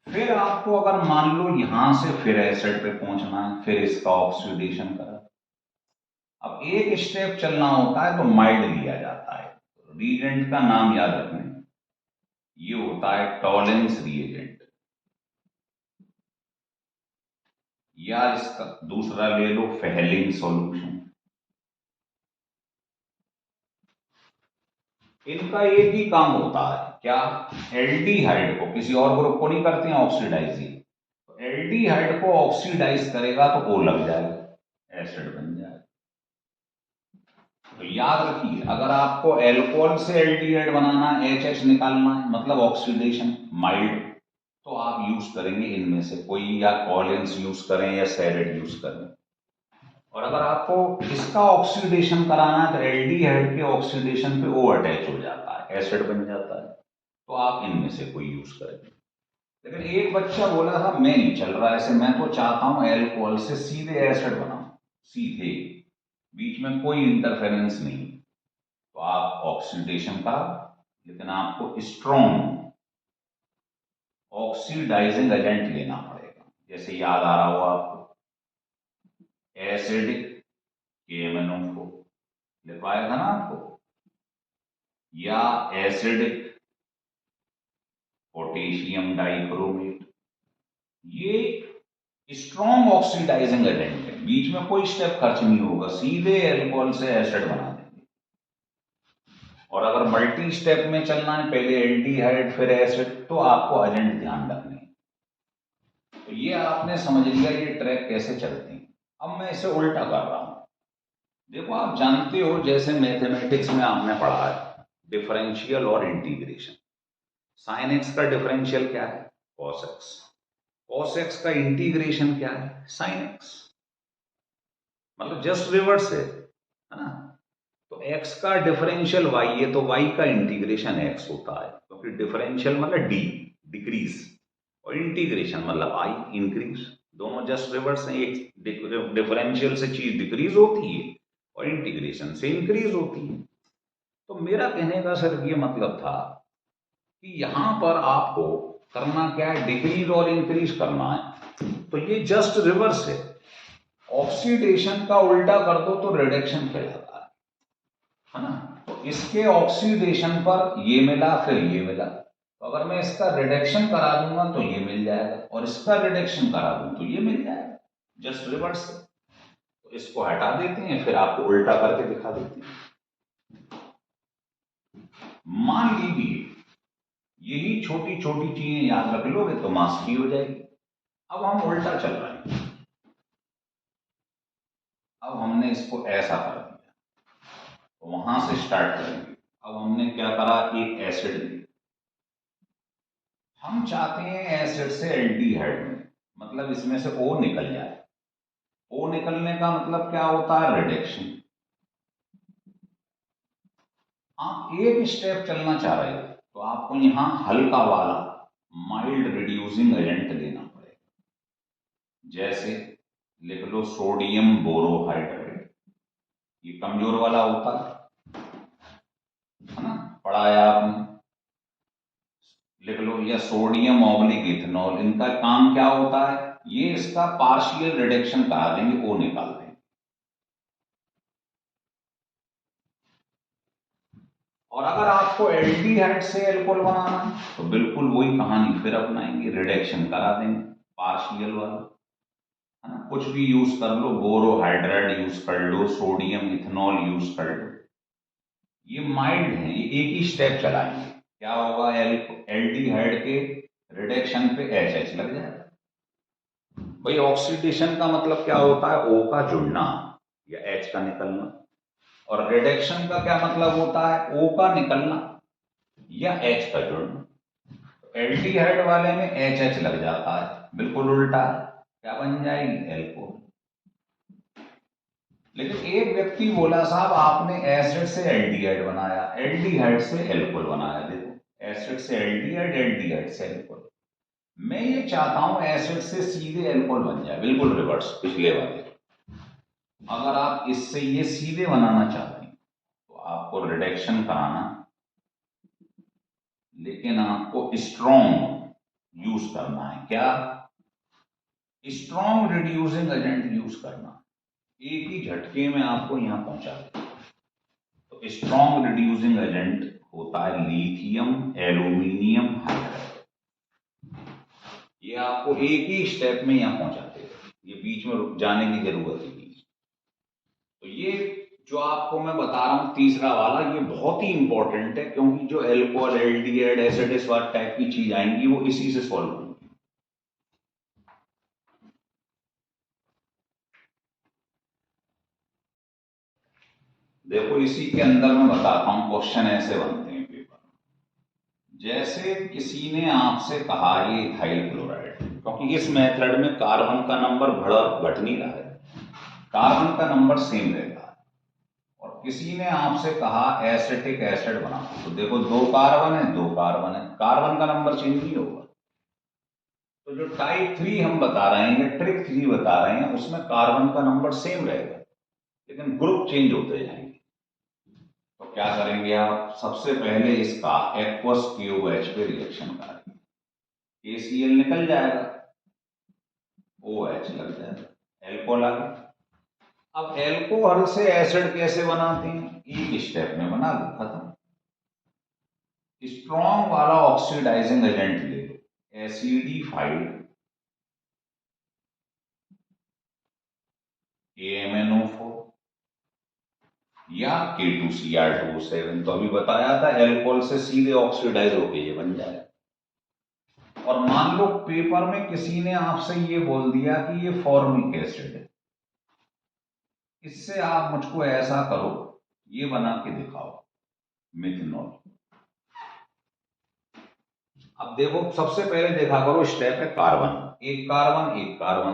फिर आपको अगर मान लो यहां से फिर एसिड पे पहुंचना है, फिर इसका ऑक्सीडेशन करा, अब एक स्टेप चलना होता है तो माइल्ड लिया जाता है। रिएजेंट का नाम याद रखना, ये होता है टॉलेंस रिएजेंट, या इसका दूसरा ले लो फेहलिंग सॉल्यूशन। इनका एक ही काम होता है, क्या, एल्डिहाइड को किसी और ग्रुप को नहीं करते हैं ऑक्सीडाइजिंग, तो एल्डिहाइड को ऑक्सीडाइज करेगा तो ओ लग जाएगा, एसिड बन जाएगा। तो याद रखिए, अगर आपको एल्कोहल से एल्डिहाइड बनाना है, एच निकालना है, मतलब ऑक्सीडेशन माइल्ड, तो आप यूज करेंगे इनमें से कोई, या कॉलिन्स यूज करें या सेरेट यूज करें। और अगर आपको इसका ऑक्सीडेशन कराना है तो एल्डिहाइड के ऑक्सीडेशन पे ओ अटैच हो जाता है, एसिड बन जाता है, तो आप इनमें से कोई यूज करें। लेकिन एक बच्चा बोला था मैं नहीं चल रहा ऐसे, मैं तो चाहता हूं एल्कोहल से सीधे एसिड बनाऊं, सीधे, बीच में कोई इंटरफेरेंस नहीं, तो आप ऑक्सीडेशन का, लेकिन आपको स्ट्रॉन्ग ऑक्सीडाइजिंग एजेंट लेना पड़ेगा। जैसे याद आ रहा हो आपको, एसिडिक KMnO4 लिखवाया था ना आपको, या एसिडिक पोटेशियम डाइक्रोमेट, ये स्ट्रॉन्ग ऑक्सीडाइजिंग एजेंट है, बीच में कोई स्टेप खर्च नहीं होगा, सीधे एल्कोहल से एसिड बना देंगे। और अगर मल्टी स्टेप में चलना है, पहले एल्डिहाइड फिर एसिड, तो आपको एजेंट ध्यान रखने हैं। तो ये आपने समझ लिया ये ट्रैक कैसे चलते हैं। अब मैं इसे उल्टा कर रहा हूं। देखो आप जानते हो, जैसे मैथमेटिक्स में आपने पढ़ा है डिफरेंशियल और इंटीग्रेशन। साइन एक्स का डिफरेंशियल क्या है, कॉस एक्स, कॉस एक्स का इंटीग्रेशन क्या है, साइन एक्स, मतलब जस्ट रिवर्स है ना। तो x का डिफरेंशियल y है तो y का इंटीग्रेशन x होता है, क्योंकि डिफरेंशियल मतलब d डिक्रीज, और इंटीग्रेशन मतलब i इंक्रीज, दोनों जस्ट रिवर्स हैं। एक डिफरेंशियल से चीज डिक्रीज होती है और इंटीग्रेशन से इंक्रीज होती है। तो मेरा कहने का सिर्फ ये मतलब था कि यहां पर आपको करना क्या है, डिक्रीज और इंक्रीज करना है, तो ये जस्ट रिवर्स है। ऑक्सीडेशन का उल्टा कर दो तो रिडक्शन कहलाता है ना। तो इसके ऑक्सीडेशन पर ये मिला फिर ये मिला, तो अगर मैं इसका रिडक्शन करा दूंगा तो ये मिल जाएगा, और इसका रिडक्शन करा दूं तो ये मिल जाएगा, जस्ट रिवर्स है। तो इसको हटा देते हैं, फिर आपको उल्टा करके दिखा देते हैं। मान लीजिए यही छोटी छोटी चीजें याद रख लोगे तो मास्टरी हो जाएगी। अब हम उल्टा चल रहे हैं, अब हमने इसको ऐसा कर दिया, तो वहां से स्टार्ट करेंगे। अब हमने क्या करा, एक एसिड लिया, हम चाहते हैं एसिड से एल्डिहाइड में, मतलब इसमें से O निकल जाए। O निकलने का मतलब क्या होता है, रिडक्शन। आप एक स्टेप चलना चाह रहे हो तो आपको यहां हल्का वाला माइल्ड रिड्यूसिंग एजेंट लेना पड़ेगा। जैसे लिख लो सोडियम बोरोहाइड्रेट, ये कमजोर वाला होता है ना, पढ़ाया आपने। लिख लो, या सोडियम ऑब्लिक इथेनॉल, इनका काम क्या होता है, ये इसका पार्शियल रिडक्शन करा देंगे, ओ निकाल देंगे। और अगर आपको एल्डिहाइड से एल्कोहल बनाना है तो बिल्कुल वही कहानी फिर अपनाएंगे, रिडक्शन करा देंगे पार्शियल वाला, है ना। कुछ भी यूज कर लो, बोरोहाइड्राइड यूज कर लो, सोडियम इथेनॉल यूज कर लो, ये माइल्ड है, ये एक ही स्टेप चलाएंगे। क्या होगा, एल्डिहाइड के रिडक्शन पे एच लग जाएगा, भाई ऑक्सीडेशन का मतलब क्या होता है? O का जुड़ना या H का निकलना। और रिडक्शन का क्या मतलब होता है? O का निकलना या H का जुड़ना। एल्डिहाइड वाले में HH लग जाता है, बिल्कुल उल्टा है, क्या बन जाएगी? एल्कोहल। लेकिन एक व्यक्ति बोला साहब आपने एसिड से एल्डिहाइड बनाया, एल्डिहाइड से एल्कोहल बनाया। देखो एसिड से एल्डिहाइड, एल्डिहाइड से एल्कोहल। मैं ये चाहता हूं एसिड से सीधे एल्कोहल बन जाए, बिल्कुल रिवर्स पिछले वाले। अगर आप इससे ये सीधे बनाना चाहते हैं तो आपको रिडक्शन कराना, लेकिन आपको स्ट्रॉन्ग यूज करना है। क्या? स्ट्रॉन्ग रिड्यूसिंग एजेंट यूज करना। एक ही झटके में आपको यहां पहुंचा दे। तो स्ट्रॉन्ग रिड्यूसिंग एजेंट होता है लिथियम एल्यूमिनियम हाइड्राइड। ये आपको एक ही स्टेप में यहां पहुंचाते हैं, ये बीच में रुक जाने की जरूरत ही नहीं। तो ये जो आपको मैं बता रहा हूं तीसरा वाला, ये बहुत ही इंपॉर्टेंट है, क्योंकि जो एल्कोहल, एल्डिहाइड, एसिड, इस वाला टाइप की चीज आएंगी वो इसी से सॉल्व होंगी। देखो इसी के अंदर मैं बताता हूं, क्वेश्चन ऐसे बनते हैं पेपर में। जैसे किसी ने आपसे कहा ये इथाइल क्लोराइड, क्योंकि इस मेथड में कार्बन का नंबर बढ़ घट नहीं रहा है, कार्बन का नंबर सेम रहेगा। और किसी ने आपसे कहा एसिटिक एसिड बनाओ, तो देखो दो कार्बन है, दो कार्बन है, कार्बन का नंबर चेंज नहीं होगा। तो जो टाइप 3 हम बता रहे हैं, ट्रिक 3 बता रहे हैं, उसमें कार्बन का नंबर सेम रहेगा, लेकिन ग्रुप चेंज होते जाएंगे। तो क्या करेंगे आप? सबसे पहले इसका एक्वस KOH पे रिएक्शन करेंगे, KCl निकल जाएगा, OH लग जाएगा, एल्कोहल आ गया। अब एल्कोहल से एसिड कैसे बनाते हैं? एक स्टेप में बना लो, खत्म। स्ट्रॉन्ग वाला ऑक्सीडाइजिंग एजेंट ले लो, एसिडिफाइड KMnO4 या K2Cr2O7। तो अभी बताया था एल्कोहल से सीधे ऑक्सीडाइज होके ये बन जाए। और मान लो पेपर में किसी ने आपसे ये बोल दिया कि ये फॉर्मिक एसिड है, इससे आप मुझको ऐसा करो, ये बना के दिखाओ, मिथनॉल। अब देखो सबसे पहले देखा करो, स्टेप है कार्बन, एक कार्बन एक कार्बन,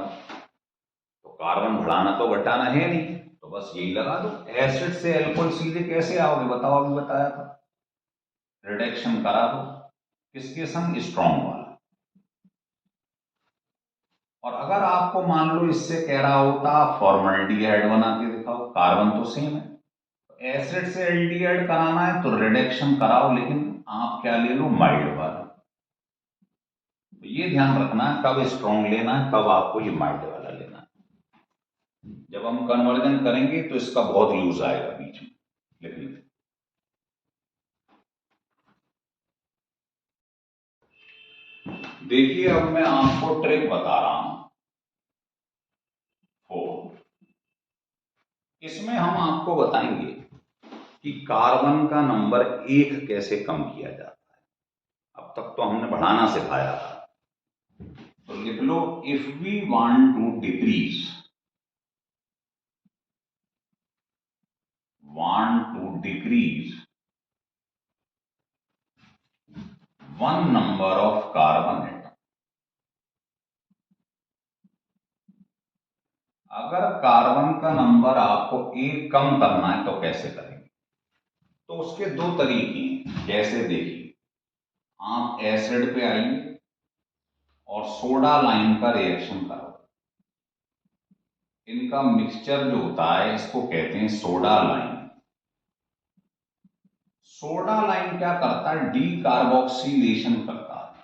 तो कार्बन बढ़ाना तो घटाना है नहीं, तो बस यही लगा दो। एसिड से एल्कोहल सीधे कैसे आओगे बताओ? अभी बताया था, रिडक्शन करा दो, किसके संग? स्ट्रॉन्ग वाला। और अगर आपको मान लो इससे कह रहा होता फॉर्मल्डिहाइड बना के दिखाओ, कार्बन तो सेम है, एसिड से एल्डिहाइड कराना है तो रिडक्शन कराओ, लेकिन आप क्या ले लो? माइल्ड वाला। तो ये ध्यान रखना है कब स्ट्रॉन्ग लेना है, कब आपको ये माइल्ड वाला लेना है। जब हम कन्वर्जन करेंगे तो इसका बहुत यूज आएगा बीच में, लेकिन देखिए अब मैं आपको ट्रिक बता रहा हूं। इसमें हम आपको बताएंगे कि कार्बन का नंबर 1 कैसे कम किया जाता है। अब तक तो हमने बढ़ाना सिखाया था, तो लिख लो, if we want to decrease one number of carbon atom. अगर कार्बन का नंबर आपको 1 कम करना है तो कैसे करेंगे? तो उसके दो तरीके हैं। जैसे देखिए, आप एसिड पे आइए और सोडा लाइम का रिएक्शन करो, इनका मिक्सचर जो होता है इसको कहते हैं सोडा लाइम। सोडा लाइम क्या करता है? डीकार्बोक्सिलेशन करता है,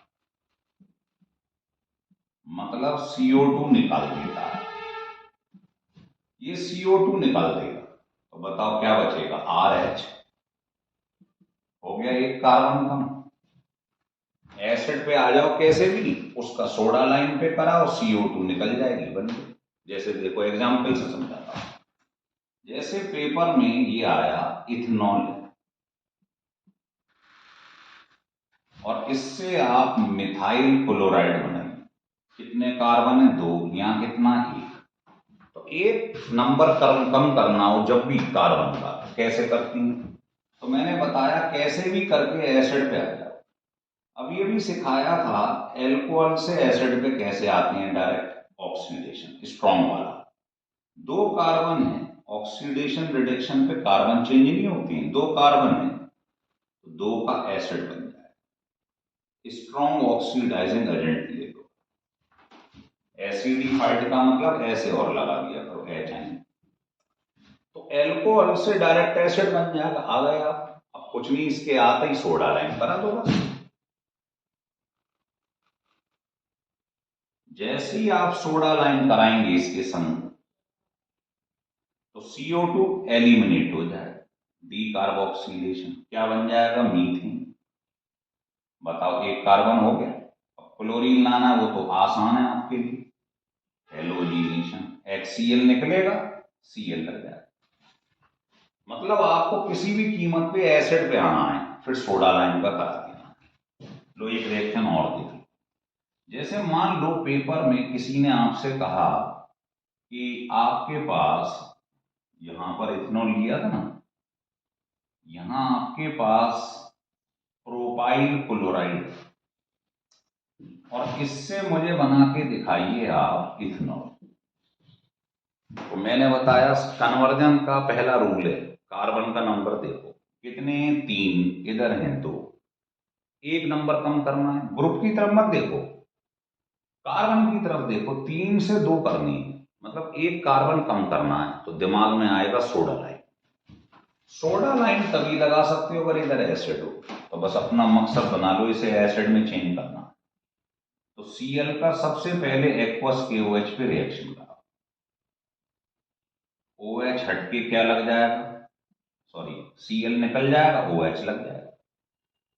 मतलब CO2 निकाल देता है। ये CO2 निकाल देगा तो बताओ क्या बचेगा? RH। हो गया एक कार्बन कम। एसिड पे आ जाओ कैसे भी, उसका सोडा लाइन पे कराओ, CO2 निकल जाएगी, बन गई। जैसे देखो एग्जाम्पल से समझाता हूं। जैसे पेपर में ये आया इथेनॉल, और इससे आप मिथाइल क्लोराइड बनाइए, कितने कार्बन है? 2। यहाँ कितना? 1। तो एक नंबर कम करना हो जब भी कार्बन का, कैसे करती हैं? तो मैंने बताया कैसे भी करके एसिड पे आ जाओ। अब ये भी सिखाया था एल्कोहल से एसिड पे कैसे आती है डायरेक्ट ऑक्सीडेशन, स्ट्रॉन्ग वाला। 2 कार्बन है, ऑक्सीडेशन रिडक्शन पे कार्बन चेंज नहीं होती है। 2 कार्बन है तो 2 का एसिड बन जाए। स्ट्रॉन्ग ऑक्सीडाइजिंग एजेंट ले लो। एसिडिफाइड का मतलब ऐसे और लगा दिया करो, HN। तो एल्कोहल से डायरेक्ट एसिड बन जाएगा। आ गए आप। अब कुछ नहीं, इसके आते ही सोडा लाइन करा दो बस। जैसे ही आप सोडा लाइन कराएंगे इसके संग, तो CO2 एलिमिनेट हो जाएगा। डी कार्बोक्सिलेशन क्या बन जाएगा? मीथेन। बताओ, एक कार्बन हो गया। अब क्लोरीन लाना वो तो आसान है आपके लिए, हेलोजिनेशन। HCl निकलेगा, Cl लग जाएगा। मतलब आपको किसी भी कीमत पे एसिड पे आना है, फिर सोडा लाइन का करा देना। लो एक रिएक्शन और देखो। जैसे मान लो पेपर में किसी ने आपसे कहा कि आपके पास यहां पर इथेनॉल लिया था ना, यहां आपके पास प्रोपाइल क्लोराइड, और इससे मुझे बना के दिखाइए आप इथेनॉल। तो मैंने बताया कन्वर्जन का पहला रूल है, कार्बन का नंबर देखो कितने, 3, इधर हैं 2, एक नंबर कम करना है। ग्रुप की तरफ मत देखो, कार्बन की तरफ देखो। 3 से 2 करनी है, मतलब एक कार्बन कम करना है। तो दिमाग में आएगा सोडा लाइन। सोडा लाइन तभी लगा सकते हो अगर इधर एसिड हो। तो बस अपना मकसद बना लो इसे एसिड में चेंज करना। तो Cl का सबसे पहले एक्वस KOH पे रिएक्शन करा। OH हटके क्या लग जाएगा? सॉरी, Cl निकल जाएगा, OH लग जाएगा।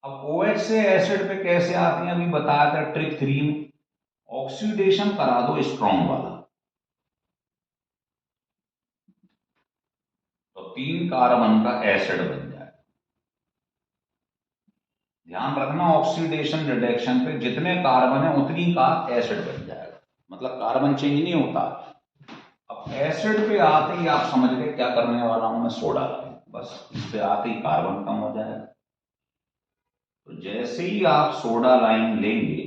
अब OH से एसिड पे कैसे आते हैं अभी बताया था ट्रिक 3 में। ऑक्सीडेशन करा दो स्ट्रॉन्ग वाला, तो 3 कार्बन का एसिड बन जाएगा। ध्यान रखना, ऑक्सीडेशन रिडक्शन पे जितने कार्बन है उतनी का एसिड बन जाएगा, मतलब कार्बन चेंज नहीं होता। अब एसिड पे आते ही आप समझ गए क्या करने वाला हूं मैं, सोडा लाइन। बस इस पे आते ही कार्बन कम हो जाएगा। तो जैसे ही आप सोडा लाइन लेंगे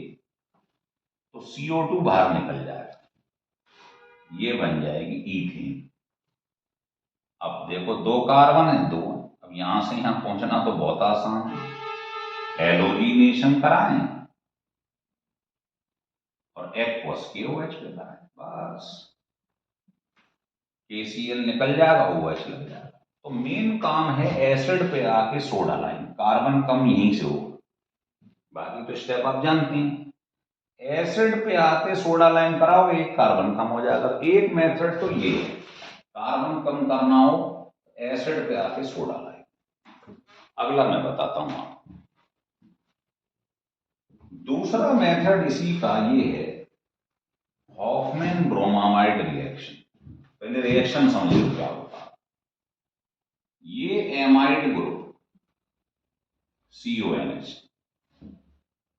तो CO2 बाहर निकल जाएगा, ये बन जाएगी ईथेन। अब देखो 2 कार्बन है, 2। अब यहां से यहां पहुंचना तो बहुत आसान है। हेलोजिनेशन कराएं और एक्वस KOH पे कराएं, बस KCl निकल जाएगा, OH लग जाएगा। तो मेन काम है एसिड पे आके सोडा लाइन, कार्बन कम यहीं से होगा। बाकी तो स्टेप आप जानते हैं। एसिड पे आते सोडा लाइन कराओ, एक कार्बन कम हो जाएगा। एक मेथड तो ये है, कार्बन कम करना हो एसिड पे आके सोडा लाइन। अगला मैं बताता हूं आपको। दूसरा मेथड इसी का ये है, हॉफमैन ब्रोमामाइड रिएक्शन। पहले रिएक्शन समझिए क्या होता है। ये एमाइड ग्रुप CONH,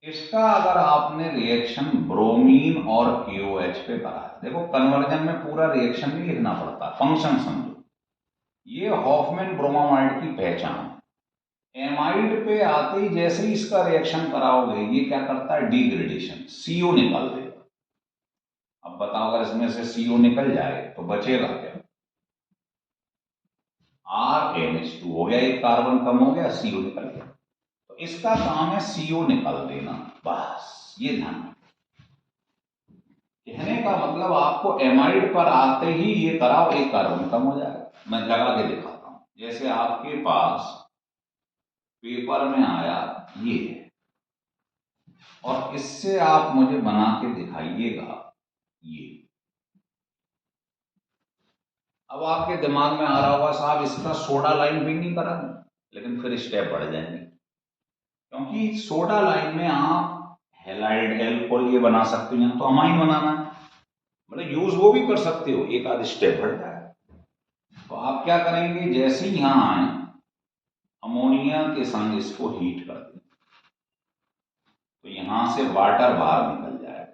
इसका अगर आपने रिएक्शन ब्रोमीन और KOH पे करा है, देखो कन्वर्जन में पूरा रिएक्शन नहीं लिखना पड़ता, फंक्शन समझो। ये हॉफमैन ब्रोमामाइड की पहचान है। एमाइड पे आते ही जैसे ही इसका रिएक्शन कराओगे, ये क्या करता है? डिग्रेडेशन, CO निकाल देगा। अब बताओ अगर इसमें से CO निकल जाए तो बचेगा क्या? RNH2 हो गया, एक कार्बन कम हो गया, CO निकल गया। तो इसका काम है CO निकाल देना, बस ये ध्यान। कहने का मतलब आपको एमाइड पर आते ही ये कराओ, एक कार्बन कम हो जाएगा। मैं लगा के दिखाता हूं। जैसे आपके पास पेपर में आया ये है, और इससे आप मुझे बना के दिखाइएगा ये। अब आपके दिमाग में आ रहा होगा साहब इसका सोडा लाइन भी नहीं करा, लेकिन फिर स्टेप बढ़ जाएंगे, क्योंकि सोडा लाइन में आप हेलाइड एल्कोहल ये बना सकते हो, तो अमाइन बनाना है, मतलब यूज वो भी कर सकते हो, एक आध स्टेप बढ़ जाए। तो आप क्या करेंगे, जैसे ही यहां आए अमोनिया के संग इसको हीट कर दें, तो यहां से वाटर बाहर निकल जाएगा।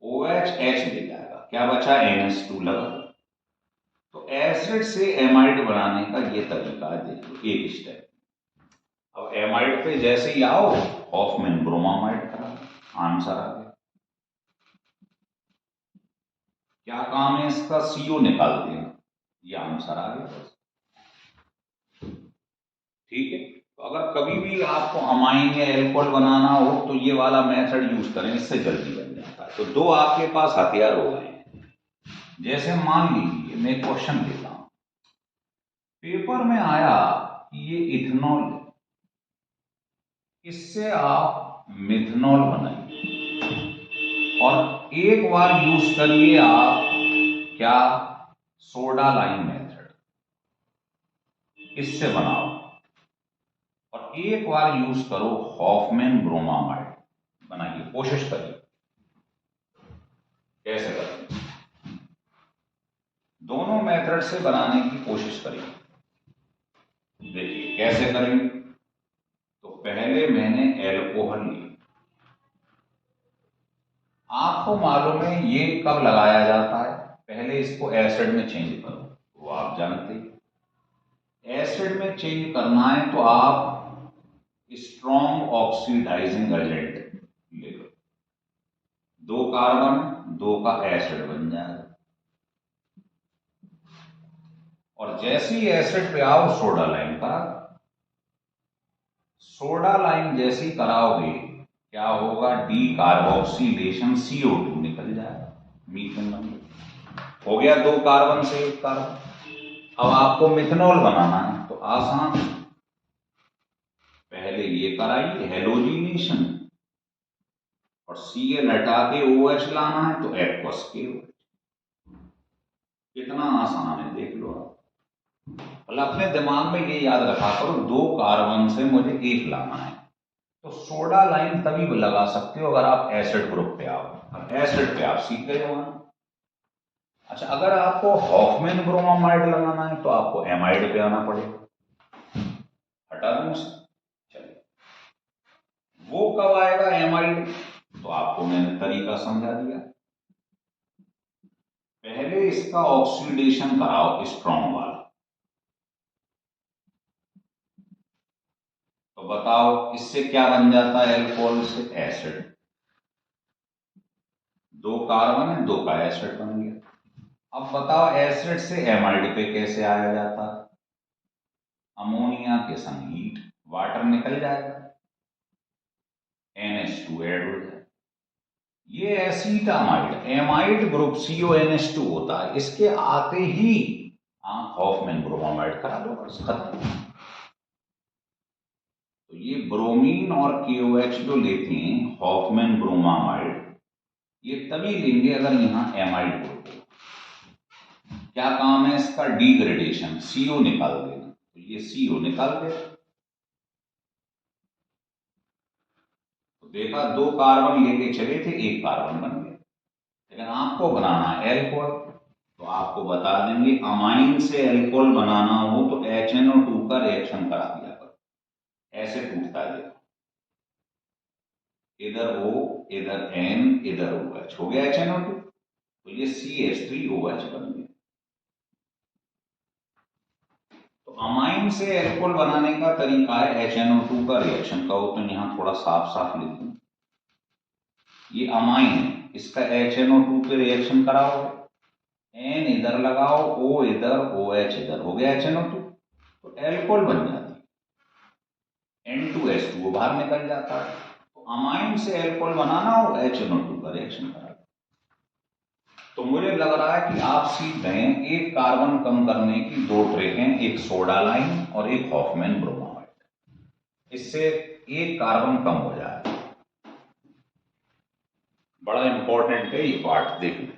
OH H ले जाएगा, क्या बचा, NH2 लगा। तो एसिड से एमाइड बनाने का ये तरीका है, देख लो एक स्टेप। अब एमाइड पे जैसे ही आओ, हॉफमैन ब्रोमामाइड करा, आंसर आ गया। क्या काम है इसका, CO निकाल देना, ये आंसर आ गया बस। ठीक है, तो अगर कभी भी आपको अमाइन या एल्कोहल बनाना हो तो ये वाला मेथड यूज करें, इससे जल्दी बन जाता है। तो दो आपके पास हथियार हो गए। जैसे मान लीजिए मैं क्वेश्चन देता हूं, पेपर में आया कि ये इथेनॉल है, इससे आप मिथेनॉल बनाइए और एक बार यूज करिए आप क्या, सोडा लाइम मेथड, इससे बनाओ। और एक बार यूज करो हॉफमैन ब्रोमामाइड, बनाइए, कोशिश करिए। कैसे करें, दोनों मेथड से बनाने की कोशिश करिए। देखिए कैसे करेंगे। तो पहले मैंने एल्कोहल लिया, आपको मालूम है ये कब लगाया जाता है, पहले इसको एसिड में चेंज करो, वो आप जानते हैं। एसिड में चेंज करना है तो आप स्ट्रॉन्ग ऑक्सीडाइजिंग एजेंट ले लो, 2 कार्बन 2 का एसिड बन जाएगा। और जैसे ही एसिड पे आओ सोडा लाइम करा, सोडा लाइम जैसे ही कराओगे क्या होगा, डी कार्बोक्सिलेशन, CO2 निकल जाएगा, मीथेन बन गया। हो गया 2 कार्बन से 1 कार्बन। अब आपको मिथेनॉल बनाना है तो आसान, पहले ये कराइए हेलोजिनेशन और Cl हटा के OH लाना है तो एक्वस KOH। कितना आसान है देख लो आप। मतलब अपने दिमाग में ये याद रखा करो, 2 कार्बन से मुझे 1 लाना है, तो सोडा लाइम तभी लगा सकते हो अगर आप एसिड ग्रुप पे आओ। अब एसिड पे आप सीख गए हो। अच्छा, अगर आपको हॉफमैन ब्रोमामाइड लगाना है तो आपको एमाइड पे आना पड़ेगा। हटा दूं उसे, चलिए। वो कब आएगा एमाइड, तो आपको मैंने तरीका समझा दिया। पहले इसका ऑक्सीडेशन कराओ स्ट्रॉन्ग वाला, तो बताओ इससे क्या बन जाता है, एल्कोहल से एसिड, 2 कार्बन है 2 का एसिड बन गया। अब बताओ एसिड से एमाइड पे कैसे आया जाता है, अमोनिया के संग हीट, वाटर निकल जाएगा, NH2 ऐड हो जाए, ये एसीटामाइड, एमाइड ग्रुप CONH2 होता है, इसके आते ही आप हॉफमैन ब्रोमामाइड करा दो, बस खत्म। तो ये ब्रोमीन और KOH जो लेते हैं हॉफमैन ब्रोमामाइड, ये तभी लेंगे अगर यहां एमाइड ग्रुप हो। क्या काम है इसका, डिग्रेडेशन, CO निकाल देना, तो ये CO निकाल दे। तो देखा 2 कार्बन लेके चले थे, 1 कार्बन बन गया। लेकिन आपको बनाना है एल्कोहल, तो आपको बता देंगे अमाइन से एल्कोहल बनाना हो तो HNO2 का रिएक्शन करा दिया करो, ऐसे टूटता है। देखो इधर O इधर N इधर OH, हो गया HNO2, तो ये CH3OH बन गया। तो अमाइन से एल्कोहल बनाने का तरीका है HNO2 का रिएक्शन कहो, तो यहां थोड़ा साफ साफ लिख दूं, ये अमाइन है, इसका HNO2 पे रिएक्शन कराओगे, N इधर लगाओ, O इधर OH इधर, हो गया HNO2, तो एल्कोहल बन जाती है, N2H2 बाहर निकल जाता है। तो अमाइन से एल्कोहल बनाना हो HNO2 का रिएक्शन करा। तो मुझे लग रहा है कि आप सीख गए हैं, एक कार्बन कम करने की 2 ट्रिक हैं, एक सोडा लाइम और एक हॉफमैन ब्रोमामाइड, इससे 1 कार्बन कम हो जाएगा। बड़ा इंपॉर्टेंट है ये पार्ट, देख लो।